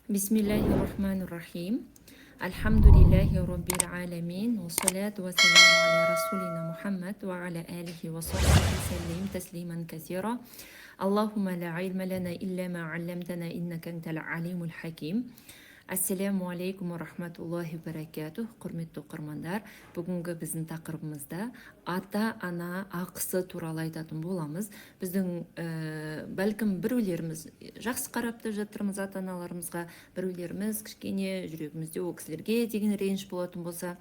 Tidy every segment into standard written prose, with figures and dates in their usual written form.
Bismillahirrahmanirrahim. Alhamdulillahi Rabbil alamin. Wa salatu wa salamu ala rasulina Muhammad wa ala alihi wa sahbihi sallim tasliman kathira. Allahumma la ilma lana illa ma 'allamtana innaka antal alimul hakim. Ассаламу алейкум ва рахматуллахи ва баракатух. Құрметті оқырмандар, бүгінгі біздің тақырыбымызда ата-ана ақысы туралы айтатын боламыз. Біздің бәлкім біреулеріміз жақсы қарап та жатырмыз ата-аналарымызға, біреулеріміз кішкене жүрегімізде ол кісілерге деген реніш болатын болса,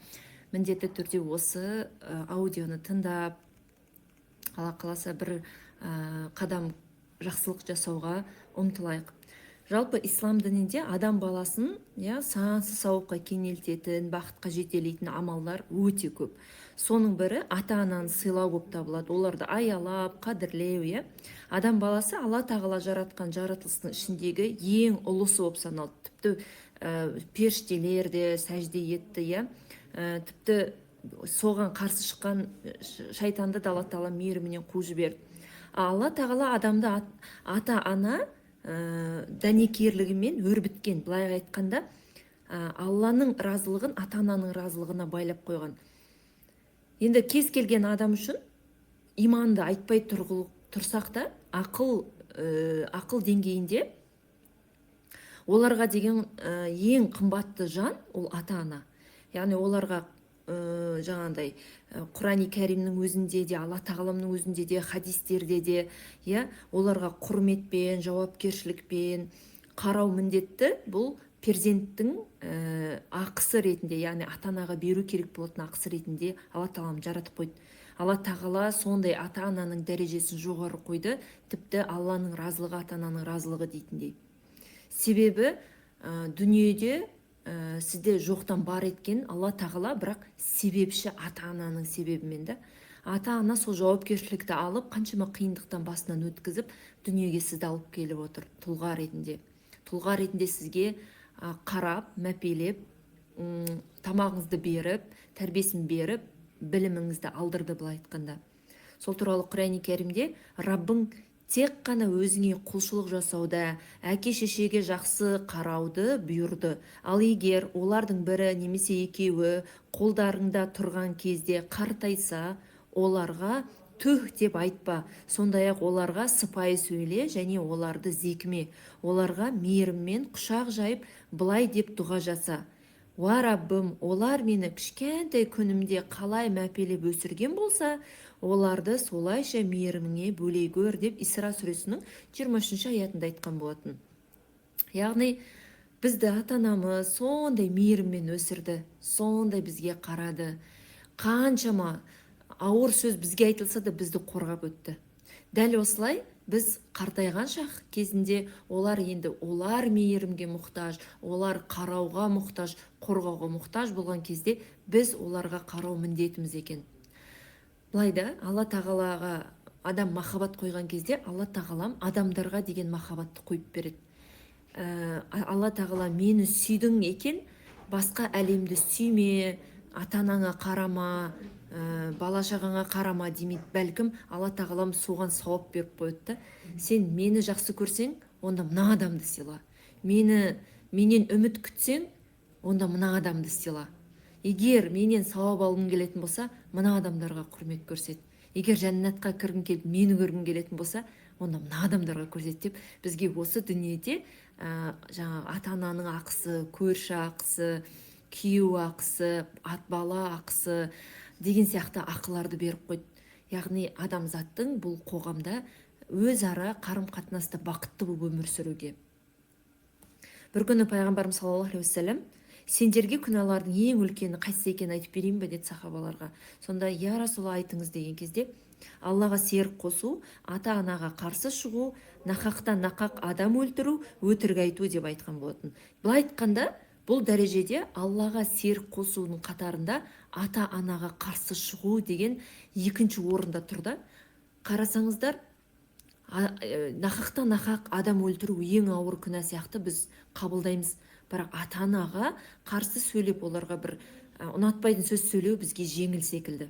міндетті түрде осы аудионы тыңдап, алла қаласа бір қадам жақсылық жасауға ұмтылайық. Жалпы ислам дінінде адам баласын сансыз сауапқа кенелтетін, бақытқа жетелейтін амалдар өте көп. Соның бірі ата-ананы сыйлау болып табылады. Оларды аялап, қадірлеу. Адам баласы Алла тағала жаратқан жаратылыстың ішіндегі ең ұлысы болып саналды. Тіпті періштелер де сәжде етті. Тіпті соған қарсы шыққан шайтанды да Алла тағала мейірімінен қуып жіберді. Алла тағала адамды ата-ана дәнекерлігімен өрбіткен. Былай айтқанда Алланың разылығын ата-ананың разылығына байлап қойған. Енді кез келген адам үшін иманды айтпай тұрсақ та ақыл деңгейінде оларға деген ең қымбатты жан ол ата-ана. Яғни оларға жаңағындай Құрани кәрімнің өзінде де, Алла тағаламның өзінде де, хадистерде де оларға құрметпен, жауапкершілікпен қарау міндетті. Бұл перзенттің ақысы ретінде, яғни ата-анаға беру керек болатын ақысы ретінде Алла тағалам жаратып қойды. Алла тағала сондай ата-ананың дәрежесін жоғары қойды, тіпті Алланың разылығы ата-ананың разылығы дейтіндей. Себебі дүниеде сізде жоқтан бар еткен Алла тағала, бірақ себепші ата-ананың себебімен да. Ата-ана сол жауапкершілікті алып, қаншама қиындықтан басынан өткізіп, дүниеге сізді алып келіп отыр тұлға ретінде. Тұлға ретінде сізге қарап, мәпелеп, тамағыңызды беріп, тәрбиесін беріп, біліміңізді алдырды былай айтқанда. Сол туралы Құрани кәрімде Раббың тек қана өзіңе құлшылық жасауда, әке-шешеге жақсы қарауды бұйырды. Ал егер олардың бірі немесе екеуі қолдарыңда тұрған кезде қартайса, оларға түх деп айтпа. Сондай-ақ оларға сыпайы сөйле және оларды зекіме. Оларға мейіріммен құшақ жайып, былай деп дұға жаса: Уа Раббым, олар мені кішкентай күнімде қалай мәпелеп өсірген болса, оларды солайша мейіріміңе бөлей көр деп Исра сүресінің 23 аятында айтқан болатын. Яғни бізді ата-анамыз сондай мейіріммен өсірді, сондай бізге қарады. Қаншама ауыр сөз бізге айтылса да бізді қорғап өтті. Дәл осылай біз қартайған шақ кезінде олар мейірімге мұқтаж, олар қарауға мұқтаж, қорғауға мұқтаж болған кезде біз оларға қарау міндетіміз екен. Былайда Алла тағалаға адам махаббат қойған кезде Алла тағалам адамдарға деген махаббатты қойып береді. Алла тағала мені сүйдің екен, басқа әлемді сүйме, ата-анаңа қарама, бала-шағаңа қарама демейді. Бәлкім Алла тағалам соған сауап беріп қойды. Сен мені жақсы көрсең, онда мына адамды сыйла. Менен үміт күтсең, онда мына адамды сыйла. Егер менен сауап алғың келетін болса, мына адамдарға құрмет көрсет. Егер жәннатқа кіргің келіп, мені көргің келетін болса, онда мына адамдарға көрсет деп бізге осы дүниеде ата-ананың ақысы, көрші ақысы, күйеу ақысы, бала ақысы деген сияқты ақыларды беріп қойды. Яғни адамзаттың бұл қоғамда өзара қарым-қатынаста бақытты болып өмір сүруге. Бір күні пайғамбарымыз саллаллаху алейхи уассалам: сендерге күнәлардың ең үлкені қайсысы екенін айтып берейін бе деді сахабаларға. Сонда я Расулалла айтыңыз деген кезде, Аллаға серік қосу, ата-анаға қарсы шығу, нақақтан нақақ адам өлтіру, өтірік айту деп айтқан болатын. Былай айтқанда, бұл дәрежеде Аллаға серік қосудың қатарында ата-анаға қарсы шығу деген екінші орында тұрды. Қарасаңыздар, нақақтан нақақ адам өлтіру ең ауыр күнә сияқты біз қабылдаймыз. Бірақ ата-анаға қарсы сөйлеп, оларға бір ұнатпайтын сөз сөйлеу бізге жеңіл секілді.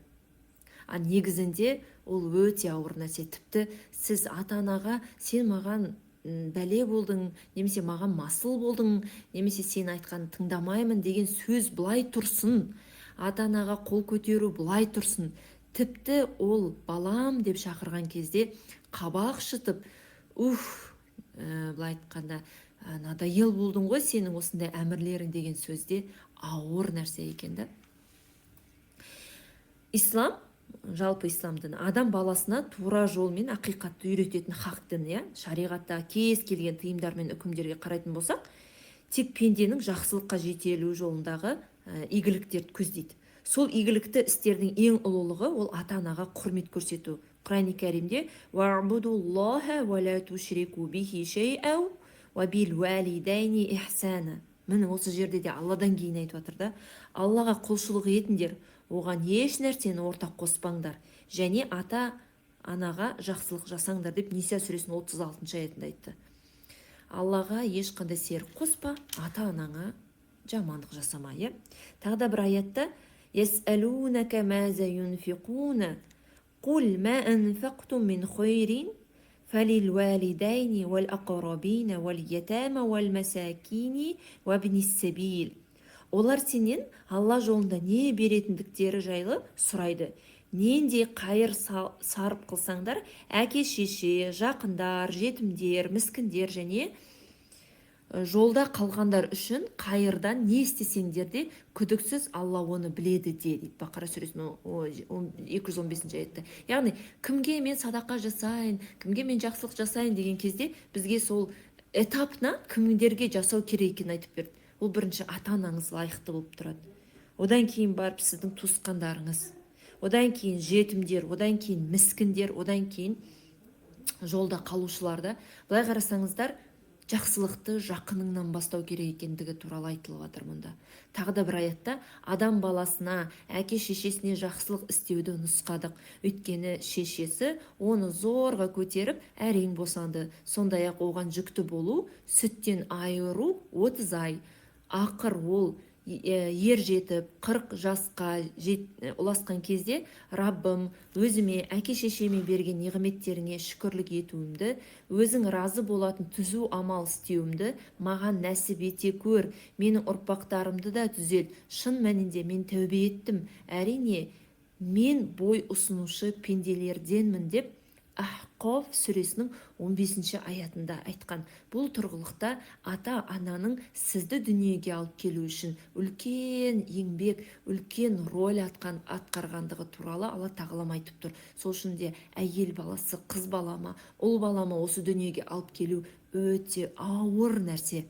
Негізінде ол өте ауыр нәрсе. Тіпті сіз ата-анаға, сен маған бәле болдың, немесе маған масыл болдың, немесе сен айтқанын тыңдамаймын деген сөз былай тұрсын, ата анаға қол көтеру былай тұрсын. Тіпті ол балам деп шақырған кезде қабақ шытып, былай айтқанда надоел болдың ғой сенің осындай әмірлерің деген сөзде ауыр нәрсе екен да. Ислам, жалпы ислам діні адам баласына тура жол мен ақиқатты үйрететін хақ дін, шариғатта кез келген тыйымдар мен үкімдерге қарайтын болсақ, тек пенденің жақсылыққа жетелу жолындағы игіліктерді көздейді. Сол игілікті істердің ең ұлылығы ол ата анаға құрмет көрсету. Құран-ы Кәрімде «Ва'будуллаха ва ла тушрику бихи шей'ау ва бил валидайни ихсана». Міне осы жерде де Алладан кейін айтып жатыр да, Аллаға құлшылық етіңдер, оған еш нәрсені ортақ қоспаңдар, және ата анаға жақсылық жасаңдар деп Ниса сүресінің 36 аятында айтты. Аллаға ешқандай серік қоспа, ата анаңа жамандық жасама. Тағы да бір аятта «Ясәлунака маза юнфиқуна, қул ма анфақтум мин хойрин, фалил валидайни вал ақарабина вал ятама вал масакини ва бнис сабил». Олар сенен Алла жолында не беретіндіктері жайлы сұрайды. Нендей қайыр сарып қылсаңдар, әке шеше, жақындар, жетімдер, міскіндер және жолда қалғандар үшін қайырдан не істесеңдер де күдіксіз Алла оны біледі дейді. Бақара сүресінің 215 аятта. Яғни кімге мен садақа жасайын, кімге мен жақсылық жасайын деген кезде бізге сол этапна кімдерге жасау керек екенін айтып берді. Ол бірінші ата анаңыз лайықты болып тұрады. Одан кейін барып сіздің туысқандарыңыз, одан кейін жетімдер, одан кейін міскіндер, одан кейін жолда қалушыларда. Былай қарасаңыздар, жақсылықты жақыныңнан бастау керек екендігі туралы айтылып жатыр мұнда. Тағы да бір аятта адам баласына, әке шешесіне жақсылық істеуді нұсқадық. Өйткені шешесі оны зорға көтеріп әрең босанды. Сондай-ақ оған жүкті болу, сүттен айыру 30 ай. Ақыр ол ер жетіп 40 жасқа ұласқан кезде Раббым өзіме, әке шешеме берген неғметтеріңе шүкірлік етуімді, өзің разы болатын түзу амал істеуімді маған нәсіп ете көр, менің ұрпақтарымды да түзел. Шын мәнінде мен тәубе еттім, әрине мен бой ұсынушы пенделерденмін деп Ахқаф сүресінің 15 аятында айтқан. Бұл тұрғылықта ата ананың сізді дүниеге алып келу үшін үлкен еңбек, үлкен роль атқарғандығы туралы Алла тағалам айтып тұр. Сол үшін де әйел баласы, қыз балама, ұл балама осы дүниеге алып келу өте ауыр нәрсе.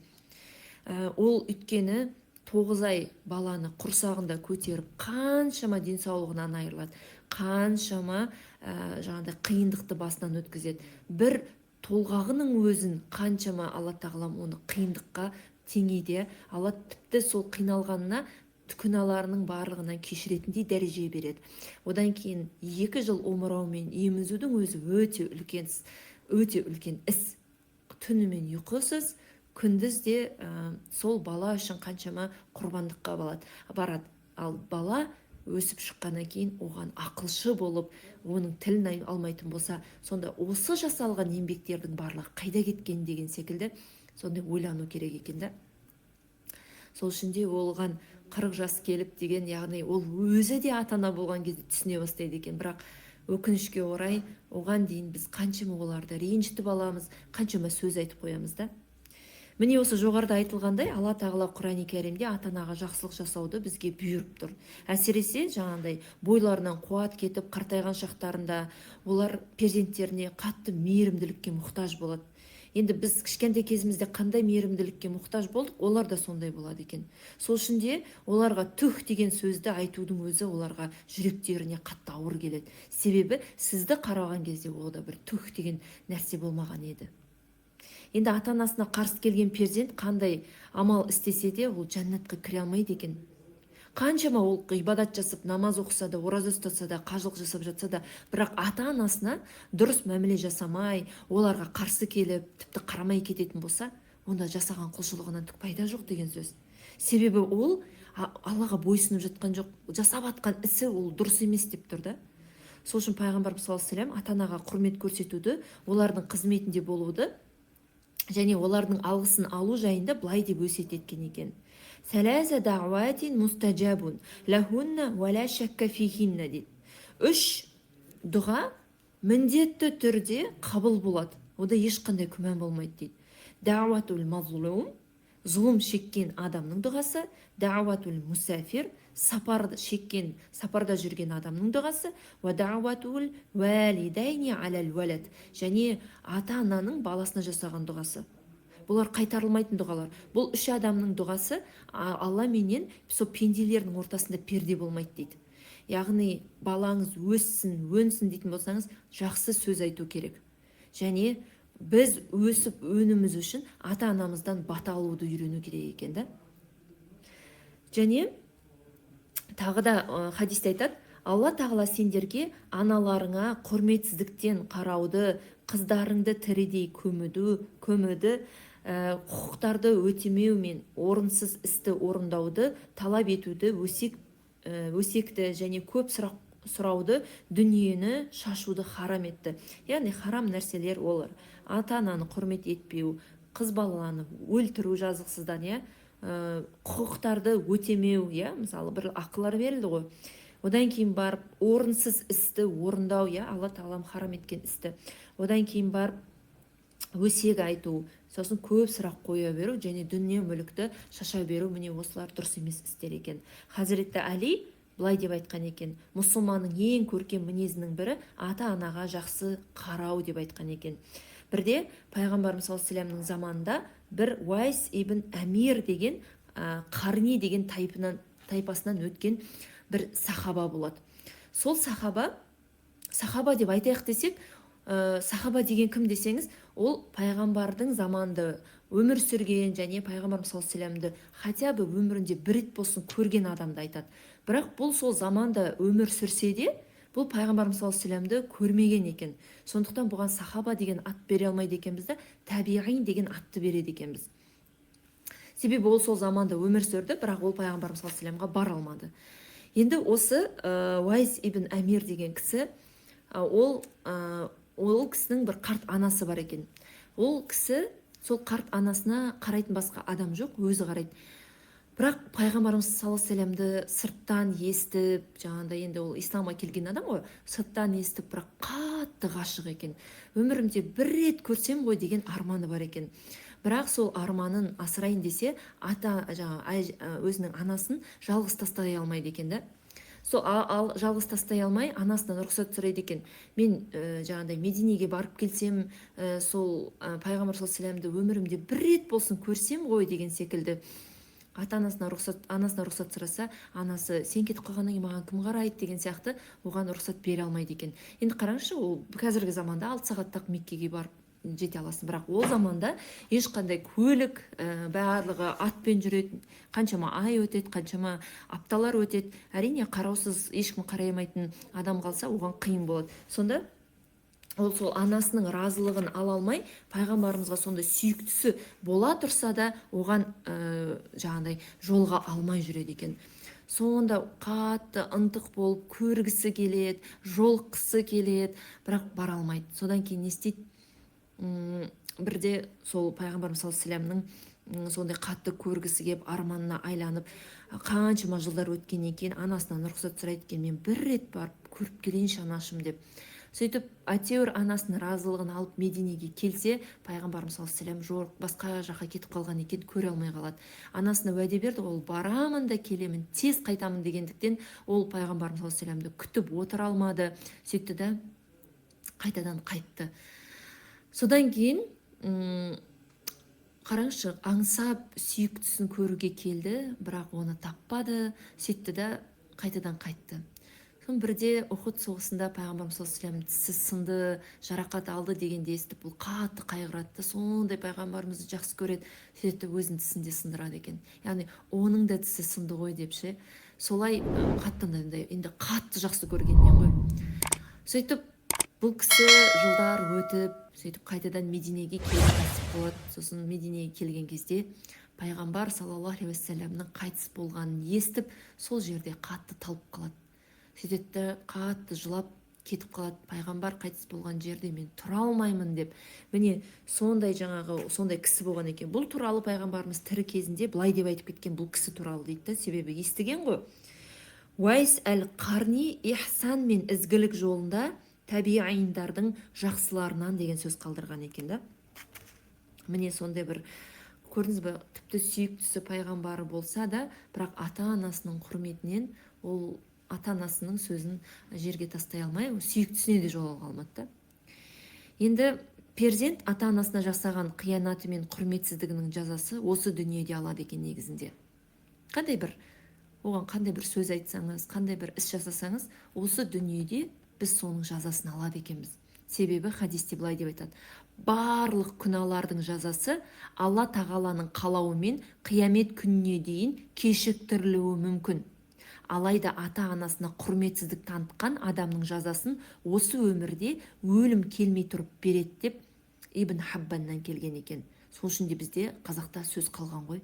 Ол өйткені 9 ай баланы құрсағында көтеріп, қаншама денсаулығынан айырылады, қаншама жаңағыдай қиындықты басынан өткізеді. Бір толғағының өзін қаншама Алла тағалам оны қиындыққа теңейді. Алла тіпті сол қиналғанына күнәларының барлығынан кешіретіндей дәреже береді. Одан кейін 2 жыл омыраумен емізудің өзі өте үлкен іс. Түнімен ұйқысыз, күндіз де сол бала үшін қаншама құрбандыққа барады. Ал бала өсіп шыққаннан кейін оған ақылшы болып, оның тілін алмайтын болса, сонда осы жасалған еңбектердің барлығы қайда кеткен деген секілді сондай ойлану керек екен да. Сол үшін де оған 40 жас келіп деген, яғни ол өзі де ата ана болған кезде түсіне бастайды екен. Бірақ өкінішке орай оған дейін біз қаншама оларды ренжітіп аламыз, қаншама сөз айтып қоямыз да. Міне осы жоғарыда айтылғандай, Алла тағала Құран-ы Кәрімде ата анаға жақсылық жасауды бізге бұйырып тұр. Әсіресе жаңағыдай бойларынан қуат кетіп қартайған шақтарында олар перзенттеріне қатты мейірімділікке мұқтаж болады. Енді біз кішкентай кезімізде қандай мейірімділікке мұқтаж болдық, олар да сондай болады екен. Сол үшін де оларға түх деген сөзді айтудың өзі оларға жүректеріне қатты ауыр келеді. Себебі сізді қараған кезде ол да бір түх деген нәрсе болмаған еді. Енді ата-анасына қарсы келген перзент қандай амал істесе де ол жәннатқа кіре алмайды екен. Қаншама ол ғибадат жасап, намаз оқыса да, ораза ұстаса да, қажылық жасап жатса да, бірақ ата-анасына дұрыс мәміле жасамай, оларға қарсы келіп, тіпті қарамай кететін болса, онда жасаған құлшылығынан түк пайда жоқ деген сөз. Себебі ол Аллаға бойсынып жатқан жоқ, жасап атқан ісі ол дұрыс емес деп тұр да. Сол үшін пайғамбарымыз саллаллаху алейхи ва саллям ата-анаға құрмет көрсетуді, олардың қызметінде болуды және олардың алғысын алу жайында былай деп өсиет еткен екен. Сәләсә дәғуатин мустаджабун лахунна вәлә шәкка фихинна дейді. Үш дұға міндетті түрде қабыл болады. Ода ешқандай күмән болмайды дейді. Дәғуатул мазлум, зұлым шеккен адамның дұғасы, дәғуатул мусафир, сапарда жүрген адамның дұғасы, ва дәғуатул вәлидайни алал вәлад, және ата-ананың баласына жасаған дұғасы. Бұлар қайтарылмайтын дұғалар. Бұл үш адамның дұғасы Алла менен сол пенделердің ортасында перде болмайды дейді. Яғни балаңыз өссін, өнсін дейтін болсаңыз, жақсы сөз айту керек. Және біз өсіп өніміз үшін ата-анамыздан бата алуды үйрену керек екен да. Және тағы да хадисте айтады, Алла тағала сендерге аналарыңа құрметсіздіктен қарауды, қыздарыңды тірідей көмуді, құқықтарды өтемеу мен орынсыз істі орындауды талап етуді, өсекті және көп сұрауды, дүниені шашуды харам етті. Яғни харам нәрселер олар: ата-ананы құрмет етпеу, қыз баланы өлтіру жазықсыздан, құқықтарды өтемеу, мысалы бір ақылар берілді ғой. Одан кейін барып орынсыз істі орындау, Алла тағалам харам еткен істі. Одан кейін барып өсек айту, сосын көп сұрақ қоя беру және дүние мүлікті шаша беру, міне осылар дұрыс емес істер екен. Хазіреті Али былай деп айтқан екен: мұсылманның ең көркем мінезінің бірі ата-анаға жақсы қарау деп айтқан екен. Бірде пайғамбарымыз саллаллаху алейхи вассаламның заманында бір Уайс ибн Әмир деген Қарни деген тайпасынан өткен бір сахаба болады. Сол сахаба деп айтайық десек, сахаба деген кім десеңіз, ол пайғамбардың заманында өмір сүрген және пайғамбарымыз саллаллаху алейхи вассаламды хотя бы өмірінде бір рет болсын көрген адамды айтады. Бірақ бұл сол заманда өмір сүрсе де, бұл пайғамбарымыз саллаллаху алейхи вассаламды көрмеген екен. Сондықтан бұған сахаба деген ат бере алмайды екенбіз да, табиғин деген атты береді екенбіз. Себебі ол сол заманда өмір сүрді, бірақ ол пайғамбарымыз саллаллаху алейхи вассаламға бара алмады. Енді осы Уайс ибн Әмир деген кісі, ол кісінің бір қарт анасы бар екен. Ол кісі сол қарт анасына қарайтын басқа адам жоқ, өзі қарайды. Бірақ пайғамбарымыз саллаллаху алейхи вассаламды сырттан естіп, жаңағыда енді ол исламға келген адам ғой, сырттан естіп, бірақ қатты ғашық екен. Өмірімде бір рет көрсем ғой деген арманы бар екен. Бірақ сол арманын асырайын десе, өзінің анасын жалғыз тастай алмайды екен да. Сол жалғыз тастай алмай анасынан рұқсат сұрайды екен: мен жаңағыдай Мединеге барып келсем, сол пайғамбар саллаллаху алейхи вассаламды өмірімде бір рет болсын көрсем ғой деген секілді. Анасына рұқсат сұраса, анасы: сен кетіп қалғаннан кейін маған кім қарайды деген сияқты оған рұқсат бере алмайды екен. Енді қараңызшы, ол қазіргі заманда 6 сағаттық Меккеге барып жете аласың, бірақ ол заманда ешқандай көлік, барлығы атпен жүреді, қаншама ай өтеді, қаншама апталар өтеді. Әрине қараусыз ешкім қарай алмайтын адам қалса, оған қиын болады. Сонда ол сол анасының разылығын ала алмай, пайғамбарымызға сонда сүйіктісі бола тұрса да, оған жаңағыдай жолға алмай жүреді екен. Сонда қатты ынтық болып көргісі келеді, жолыққысы келеді, бірақ бара алмайды. Содан кейін не істейді? Бірде сол пайғамбарымыз саллаллаху алейхи вассаламның сондай қатты көргісі келіп, арманына айланып, қаншама жылдар өткеннен кейін анасынан рұқсат сұрайды екен: мен бір рет барып көріп келейінші анашым деп. Сөйтіп әйтеуір анасының разылығын алып Мединеге келсе, пайғамбарымыз саллаллаху алейхи вассалам жоқ, басқа жаққа кетіп қалған екен, көре алмай қалады. Анасына уәде берді, ол барамын да келемін, тез қайтамын дегендіктен ол пайғамбарымыз саллаллаху алейхи вассаламды күтіп отыра алмады. Сөйтті да қайтадан қайтты. Содан кейін қараңызшы, аңсап сүйіктісін көруге келді, бірақ оны таппады. Сөйтті да қайтадан қайтты. Сон бірде Ухуд соғысында пайғамбарымыз саллаллаху алейхи вассалам тісі сынды, жарақат алды дегенде естіп, бұл қатты қайғырады. Сондай пайғамбарымызды жақсы көреді, сөйтіп өзінің тісін де сындырады екен. Яғни оның да тісі сынды ғой депші. Солай енді қатты жақсы көргеннен ғой. Сөйтіп бұл кісі жылдар өтіп, сөйтіп қайтадан Мединеге келіп болады. Сосын Мединеге келген кезде пайғамбар саллаллаху алейхи вассаламның қайтыс болғанын естіп, сол жерде қатты талып қалады. Сөйтеді, қатты жылап, кетіп қалады. Пайғамбар қайтыс болған жерде мен тұра алмаймын деп. Міне сондай сондай кісі болған екен. Бұл туралы пайғамбарымыз тірі кезінде былай деп айтып кеткен, бұл кісі туралы дейді. Себебі естіген ғой. Уайс әл-Қарни ихсан мен ізгілік жолында табиғиндардың жақсыларынан деген сөз қалдырған екен да. Міне сондай бір, көрдіңіз бе, тіпті сүйіктісі пайғамбары болса да, бірақ ата-анасының құрметінен ол ата-анасының сөзін жерге тастай алмай, сүйіктісіне де жолыға алмады да. Енді перзент ата-анасына жасаған қиянаты мен құрметсіздігінің жазасы осы дүниеде алады екен негізінде. Оған қандай бір сөз айтсаңыз, қандай бір іс жасасаңыз, осы дүниеде біз соның жазасын алады екенбіз. Себебі хадисте былай деп айтады: барлық күнәлардың жазасы Алла тағаланың қалауымен қиямет күніне дейін кешіктірілуі мүмкін. Алайда ата-анасына құрметсіздік танытқан адамның жазасын осы өмірде өлім келмей тұрып береді деп Ибн Хаббаннан келген екен. Сол үшін де бізде қазақта сөз қалған ғой: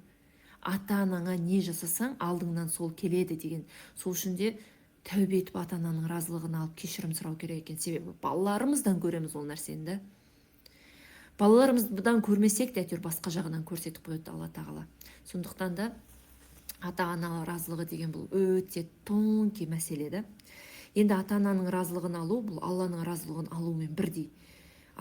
ата-анаңа не жасасаң алдыңнан сол келеді деген. Сол үшін де тәубе етіп ата-ананың разылығын алып кешірім сұрау керек екен. Себебі балаларымыздан көреміз ол нәрсені да. Балаларымыздан көрмесек те әйтеуір басқа жағынан көрсетіп қояды Алла тағала. Сондықтан да ата-ана разылығы деген бұл өте тонкий мәселе да. Енді ата-ананың разылығын алу бұл Алланың разылығын алумен бірдей.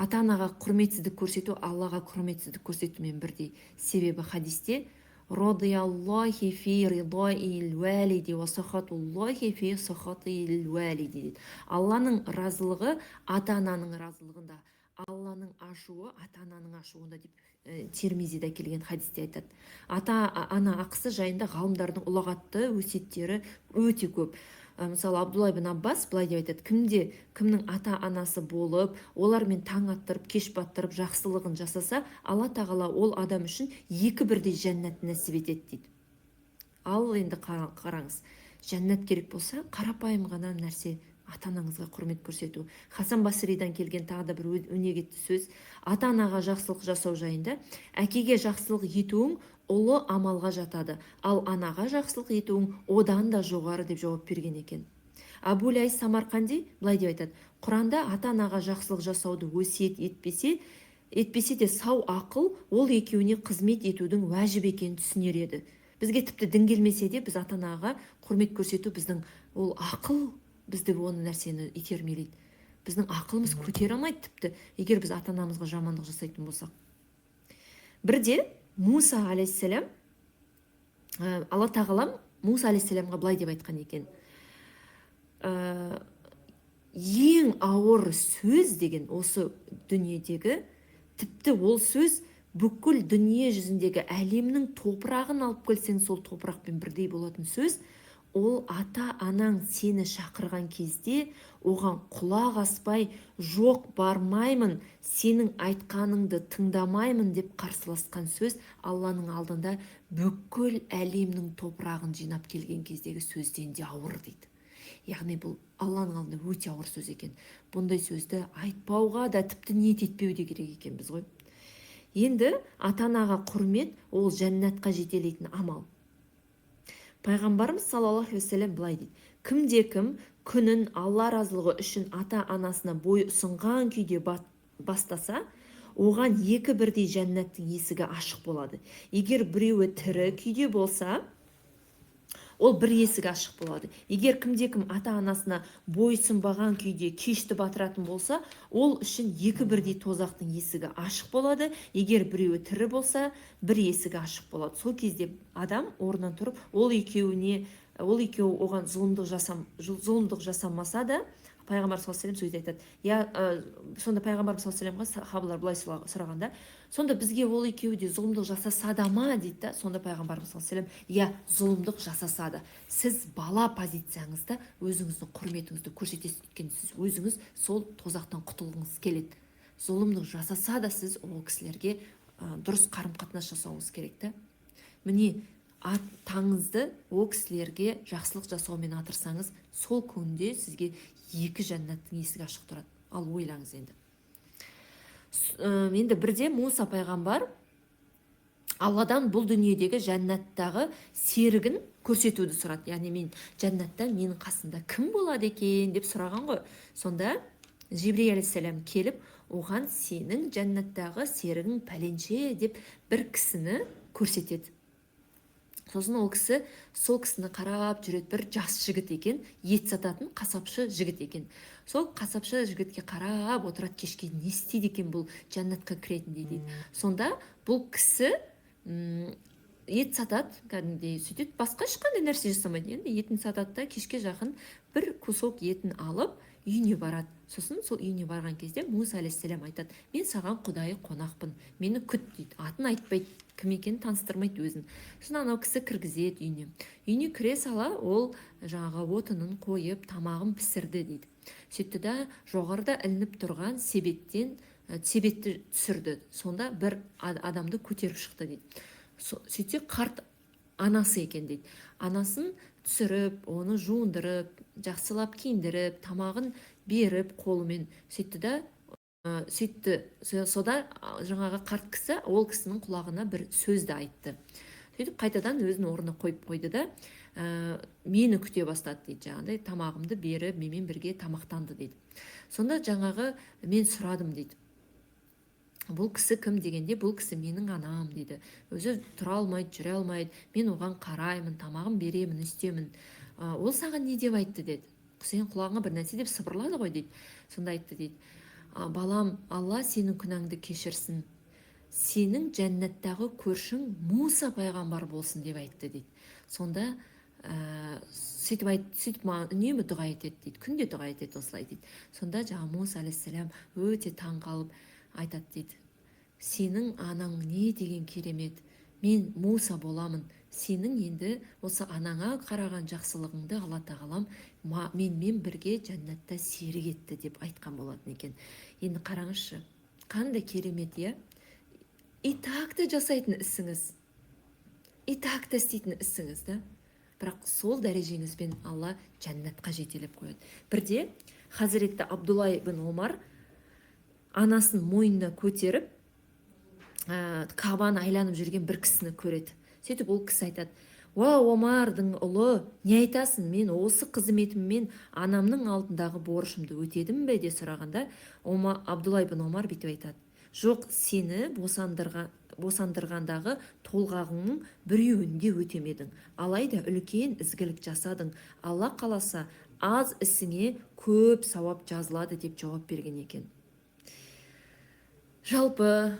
Ата-анаға құрметсіздік көрсету Аллаға құрметсіздік көрсетумен бірдей. Себебі хадисте радияллахи фи ридаил валиди ва сахатуллахи фи сахатил валиди. Алланың разылығы ата-ананың разылығында, Алланың ашуы ата-ананың ашуында деп Тирмизиде келген хадисте айтады. Ата-ана ақысы жайында ғалымдардың ұлағатты өсиеттері өте көп. Мысалы, Абдулла ибн Аббас былай деп айтады: кімнің ата-анасы болып, олармен таң аттырып, кеш баттырып, жақсылығын жасаса, Алла тағала ол адам үшін 2 бірдей жәннат нәсіп етеді дейді. Ал енді қараңыз, жәннат керек болса, қарапайым ғана нәрсе ата-анаңызға құрмет көрсету. Хасан Басридан келген тағы да бір өнегетті сөз: ата-анаға жақсылық жасау жайында: әкеге жақсылық етуің ұлы амалға жатады, ал анаға жақсылық етуің одан да жоғары деп жауап берген екен. Абу Лайс Самарқанди былай деп айтады: Құранда ата-анаға жақсылық жасауды өсиет етпесе де сау ақыл ол екеуіне қызмет етудің уәжіп екенін түсінер еді. Бізге тіпті дін келмесе де біз ата-анаға құрмет көрсету, біздің ол ақыл бізді оны нәрсені итермелейді. Біздің ақылымыз көтере алмайды тіпті, егер біз ата-анамызға жамандық жасайтын болсақ. Бірде Муса алейхиссалам, Алла тағалам Муса алейхиссаламға былай деп айтқан екен: ең ауыр сөз деген осы дүниедегі, тіпті ол сөз бүкіл дүние жүзіндегі әлемнің топырағын алып келсең сол топырақпен бірдей болатын сөз, ол ата-анаң сені шақырған кезде оған құлақ аспай, жоқ бармаймын, сенің айтқаныңды тыңдамаймын деп қарсыласқан сөз Алланың алдында бүкіл әлемнің топырағын жинап келген кездегі сөзден де ауыр дейді. Яғни бұл Алланың алдында өте ауыр сөз екен. Бұндай сөзді айтпауға да тіпті ниет етпеу де керек екен біз ғой. Енді ата-анаға құрмет ол жәннатқа жетелейтін амал. Пайғамбарымыз саллаллаху алейхи вассалам былай дейді: кімде-кім күнін Алла разылығы үшін ата-анасына бой ұсынған күйде бастаса, оған 2 бірдей жәннаттың есігі ашық болады. Егер біреуі тірі күйде болса, ол бір есігі ашық болады. Егер кімде-кім ата-анасына бойсынбаған күйде кешті батыратын болса, ол үшін 2 бірдей тозақтың есігі ашық болады. Егер біреуі тірі болса, бір есігі ашық болады. Сол кезде адам орнынан тұрып, ол екеуі оған зұлымдық жасамаса да, Пайғамбар саллаллаху алейхи вассалам сөз айтады. Сонда Пайғамбар саллаллаху алейхи вассалам сахабалар былай сұрағанда, сонда бізге ол екеуі де зұлымдық жасаса да ма дейді да. Сонда Пайғамбар саллаллаху алейхи вассалам: зұлымдық жасаса да, сіз бала позицияңызда өзіңіздің құрметіңізді көрсетесіз, өйткені сіз өзіңіз сол тозақтан құтылғыңыз келеді. Зұлымдық жасаса да сіз ол кісілерге дұрыс қарым-қатынас жасауыңыз керек та. Міне таңыңызды ол кісілерге жақсылық жасаумен атырсаңыз, сол күнде сізге 2 жәннаттың есігі ашық тұрады. Ал ойлаңыз енді. Енді бірде Муса пайғамбар алладан бұл дүниедегі жәннаттағы серігін көрсетуді сұрады. Яғни мен жәннатта менің қасымда кім болады екен деп сұраған ғой. Сонда Жибрил алейхиссалам келіп, оған сенің жәннаттағы серігің пәленше деп бір кісіні көрсетеді. Сосын ол кісі сол кісіні қарап жүреді. Бір жас жігіт екен, ет сататын қасапшы жігіт екен. Сол қасапшы жігітке қарап отырады, кешке не істейді екен бұл жәннатқа кіретіндей дейді. Сонда бұл кісі ет сатады, кәдімгідей сөйтеді, басқа ешқандай нәрсе жасамайды. Енді етін сатады да кешке жақын бір кусок етін алып үйіне барады. Сосын сол үйіне барған кезде Муса алейхиссалам айтады: мен саған құдайы қонақпын, мені күт дейді. Атын айтпайды, кім екенін таныстырмайды өзін. Сосын анау кісі кіргізеді үйіне. Үйіне кіре сала ол жаңағы отынын қойып, тамағын пісірді дейді. Сөйтті да жоғарыда ілініп тұрған себеттен себетті түсірді. Сонда бір адамды көтеріп шықты дейді. Сөйтсе қарт анасы екен дейді. Анасын түсіріп, оны жуындырып, жақсылап киіндіріп, тамағын беріп қолымен сөйтті да сөйтті. Сода жаңағы қарт кісі ол кісінің құлағына бір сөзді айтты. Сөйтіп қайтадан өзінің орнына қойып қойды да мені күте бастады дейді. Жаңағыдай тамағымды беріп, менімен бірге тамақтанды дейді. Сонда жаңағы мен сұрадым дейді: бұл кісі кім дегенде, бұл кісі менің анам дейді. Өзі тұра алмайды, жүре алмайды. Мен оған қараймын, тамағын беремін, істемін. Ол саған не деп айтты деді. Сен құлағыңа бір нәрсе деп сыбырлады ғой дейді. Сонда айтты дейді: балам, Алла сенің күнәңді кешірсін. Сенің жәннаттағы көршің Муса пайғамбар болсын деп айтты дейді. Сонда сөйтіп маған үнемі дұға етеді дейді. Күнде дұға етеді осылай дейді. Сонда жаңа Муса алейхиссалам өте таң қалып айтады дейді: сенің анаң не деген керемет, мен Муса боламын. Сенің енді осы анаңа қараған жақсылығыңды Алла тағалам менімен бірге жәннатта серік етті деп айтқан болатын екен. Енді қараңызшы, қандай керемет, иә? Итакты жасайтын ісіңіз, итакты істейтін ісіңіз да, бірақ сол дәрежеңізбен Алла жәннатқа жетелеп қояды. Бірде Хазіретті Абдулла ибн Омар анасын мойнына көтеріп Кабаны айланып жүрген бір кісіні көреді. Сөйтіп ол кісі айтады: уа Омардың ұлы, не айтасың, мен осы қызметіммен анамның алдындағы борышымды өтедім бе деп сұрағанда, Абдулла ибн Омар бүйтіп айтады: жоқ, сені босандырғандағы толғағыңның біреуінде өтемедің, алайда үлкен ізгілік жасадың. Алла қаласа аз ісіңе көп сауап жазылады деп жауап берген екен. Жалпы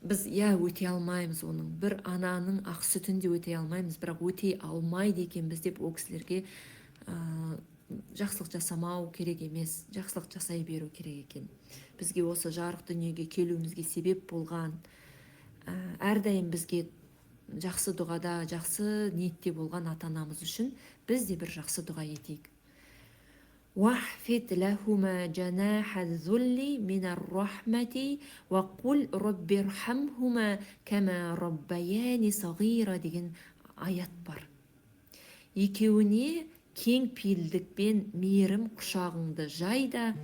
біз өте алмаймыз оның, бір ананың ақ сүтінде өте алмаймыз, бірақ өте алмайды екенбіз деп ол кісілерге жақсылық жасамау керек емес, жақсылық жасай беру керек екен. Бізге осы жарық дүниеге келуімізге себеп болған, әрдайым бізге жақсы дұғада, жақсы ниетте болған ата-анамыз үшін біз де бір жақсы дұға етейік. وَاحْفِدْ لَهُمَا جَنَاحَ الذُّلِّ مِنَ الرَّحْمَةِ وَقُلْ رَبِّ ارْحَمْهُمَا كَمَا رَبَّيَانِ صَغِيرًا деген аят бар. Екеуіне кең пейілдікпен мейірім құшағыңды жайда.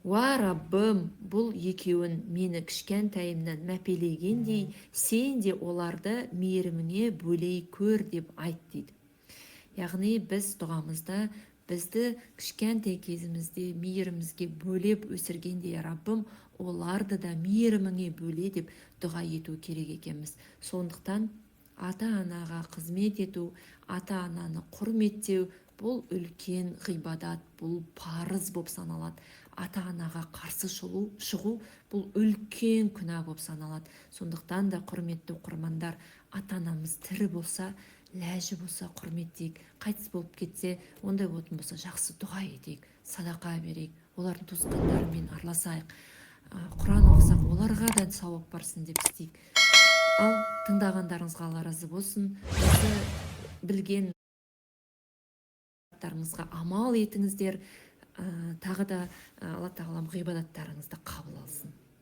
Уа Раббым, бұл екеуін мені кішкентайымнан мәпелегендей, сен де оларды мейіріміңе бөлей көр деп айт дейді. Яғни біз дұғамызда бізді кішкентай кезімізде мейірімізге бөлеп өсіргендей, Раббым, оларды да мейіріміңе бөле деп дұға ету керек екенбіз. Сондықтан ата-анаға қызмет ету, ата-ананы құрметтеу, бұл үлкен ғибадат, бұл парыз болып саналады. Ата-анаға қарсы шығу бұл үлкен күнә болып саналады. Сондықтан да құрметті оқырмандар, ата-анамыз тірі болса, ләжі болса құрметтейік, қайтыс болып кетсе, ондай болатын болса жақсы дұға етейік, садақа берейік, олардың туысқандарымен араласайық, Құран оқысақ оларға да сауап барсын деп істейік. Ал тыңдағандарыңызға Алла разы болсын. Осы білген амал етіңіздер, тағы да Алла тағалам ғибадаттарыңызды қабыл алсын.